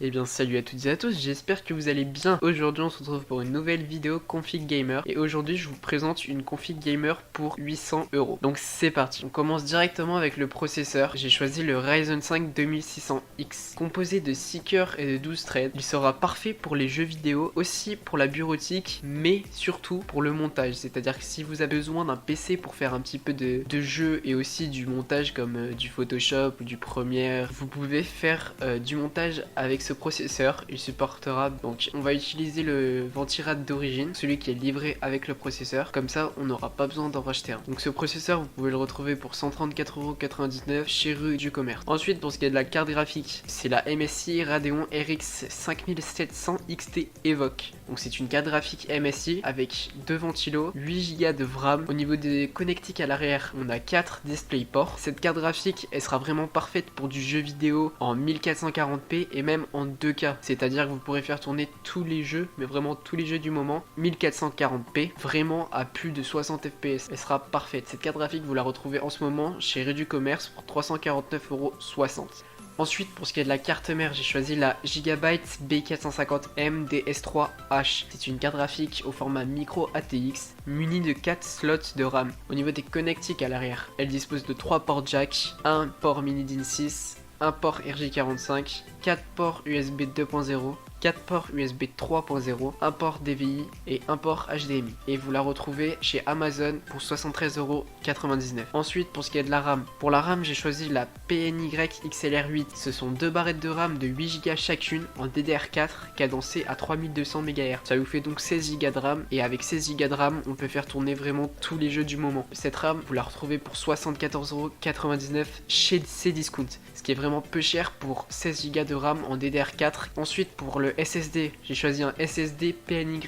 Eh bien salut à toutes et à tous, j'espère que vous allez bien. Aujourd'hui on se retrouve pour une nouvelle vidéo config gamer et aujourd'hui je vous présente une config gamer pour 800 €. Donc c'est parti, on commence directement avec le processeur. J'ai choisi le Ryzen 5 2600X. Composé de 6 cœurs et de 12 threads, il sera parfait pour les jeux vidéo, aussi pour la bureautique, mais surtout pour le montage. C'est-à-dire que si vous avez besoin d'un PC pour faire un petit peu de jeu et aussi du montage comme du Photoshop ou du Premiere, vous pouvez faire du montage avec ce processeur. Il supportera, donc on va utiliser le Ventirad d'origine, celui qui est livré avec le processeur, comme ça on n'aura pas besoin d'en racheter un. Donc ce processeur vous pouvez le retrouver pour 134,99 € chez Rue du Commerce. Ensuite pour ce qui est de la carte graphique, c'est la MSI Radeon RX 5700 XT Evoque. Donc c'est une carte graphique MSI avec 2 ventilos, 8 Go de RAM. Au niveau des connectiques à l'arrière, on a 4 DisplayPort. Cette carte graphique, elle sera vraiment parfaite pour du jeu vidéo en 1440p et même en 2K. C'est-à-dire que vous pourrez faire tourner tous les jeux, mais vraiment tous les jeux du moment, 1440p, vraiment à plus de 60 fps. Elle sera parfaite. Cette carte graphique, vous la retrouvez en ce moment chez Rue du Commerce pour 349,60 €. Ensuite, pour ce qui est de la carte mère, j'ai choisi la Gigabyte B450M DS3H. C'est une carte graphique au format micro ATX, munie de 4 slots de RAM. Au niveau des connectiques à l'arrière, elle dispose de 3 ports jack, un port mini DIN 6, un port RJ45, 4 ports USB 2.0, 4 ports USB 3.0, un port DVI et un port HDMI. Et vous la retrouvez chez Amazon pour 73,99 €. Ensuite, pour ce qui est de la RAM, pour la RAM, j'ai choisi la PNY XLR8. Ce sont deux barrettes de RAM de 8 Go chacune en DDR4 cadencées à 3200 MHz. Ça vous fait donc 16 Go de RAM et avec 16 Go de RAM, on peut faire tourner vraiment tous les jeux du moment. Cette RAM, vous la retrouvez pour 74,99 € chez Cdiscount, ce qui est vraiment peu cher pour 16 Go de RAM en DDR4. Ensuite, pour le SSD, j'ai choisi un SSD PNY,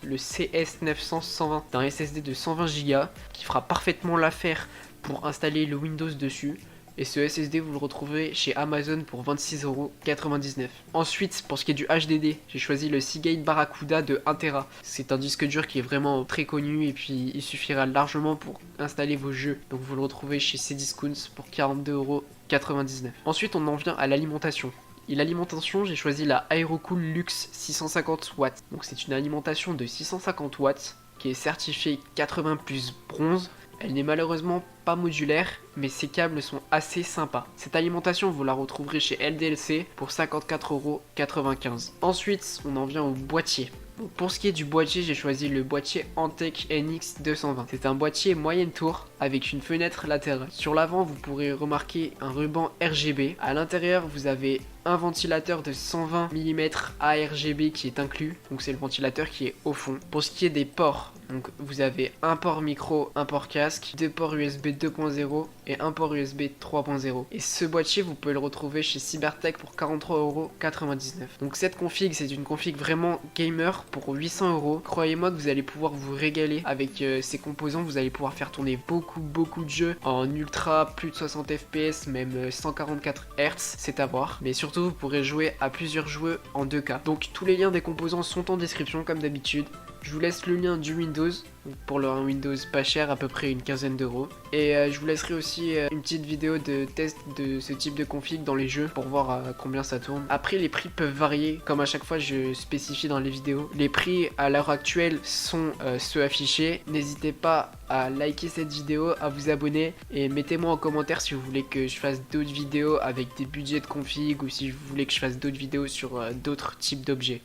le CS900-120. C'est un SSD de 120 Go qui fera parfaitement l'affaire pour installer le Windows dessus. Et ce SSD, vous le retrouvez chez Amazon pour 26,99 €. Ensuite, pour ce qui est du HDD, j'ai choisi le Seagate Barracuda de 1TB. C'est un disque dur qui est vraiment très connu et puis il suffira largement pour installer vos jeux. Donc vous le retrouvez chez Cdiscount pour 42,99 €. Ensuite, on en vient à l'alimentation. Et l'alimentation, j'ai choisi la Aerocool Luxe 650 watts. Donc c'est une alimentation de 650 watts qui est certifiée 80 plus bronze. Elle n'est malheureusement pas modulaire, mais ses câbles sont assez sympas. Cette alimentation, vous la retrouverez chez LDLC pour 54,95 €. Ensuite, on en vient au boîtier. Donc pour ce qui est du boîtier, j'ai choisi le boîtier Antec NX220. C'est un boîtier moyenne tour avec une fenêtre latérale. Sur l'avant, vous pourrez remarquer un ruban RGB. À l'intérieur, vous avez un ventilateur de 120 mm ARGB qui est inclus. Donc c'est le ventilateur qui est au fond. Pour ce qui est des ports, donc vous avez un port micro, un port casque, deux ports USB 2.0 et un port USB 3.0. Et ce boîtier, vous pouvez le retrouver chez Cybertech pour 43,99 €. Donc cette config, c'est une config vraiment gamer pour 800 €. Croyez-moi que vous allez pouvoir vous régaler avec ces composants. Vous allez pouvoir faire tourner beaucoup de jeux en ultra, plus de 60 fps, même 144 Hz, c'est à voir. Mais surtout, vous pourrez jouer à plusieurs jeux en 2K. Donc tous les liens des composants sont en description comme d'habitude. Je vous laisse le lien du Windows, pour le Windows pas cher, à peu près une quinzaine d'euros. Et je vous laisserai aussi une petite vidéo de test de ce type de config dans les jeux pour voir à combien ça tourne. Après, les prix peuvent varier, comme à chaque fois je spécifie dans les vidéos. Les prix à l'heure actuelle sont ceux affichés. N'hésitez pas à liker cette vidéo, à vous abonner et mettez-moi en commentaire si vous voulez que je fasse d'autres vidéos avec des budgets de config ou si vous voulez que je fasse d'autres vidéos sur d'autres types d'objets.